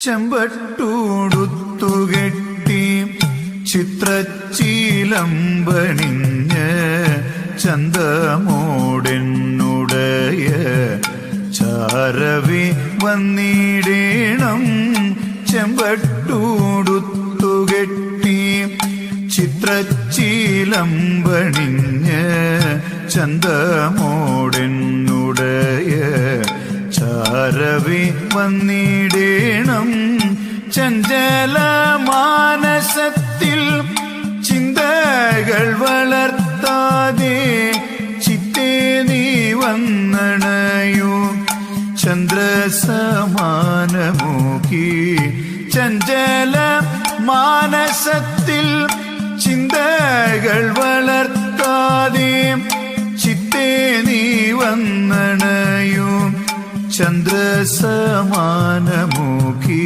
ചെമ്പട്ടൂടുത്തുകെട്ടി ചിത്രച്ചീലമ്പണിഞ്ഞ് ചന്തമോടെന്നുടയ ചാരവി വന്നിടേണം. ചെമ്പട്ടൂടുത്തുകെട്ടി ചിത്രച്ചീലമ്പണിഞ്ഞ് ചന്തമോടെന്നുടയ ചാരവി വന്നിടേണം. ചഞ്ചല മാനസത്തിൽ ചിന്തകൾ വളർത്താതെ ചിത്തേ നീ വന്നണയൂ. ചന്ദ്രസമാനമൂക്കി ചഞ്ചല മാനസത്തിൽ ചിന്തകൾ വളർത്താതെ ചിത്തേ നീ വന്നണയൂ. ചന്ദ്രസമാനമൂക്കി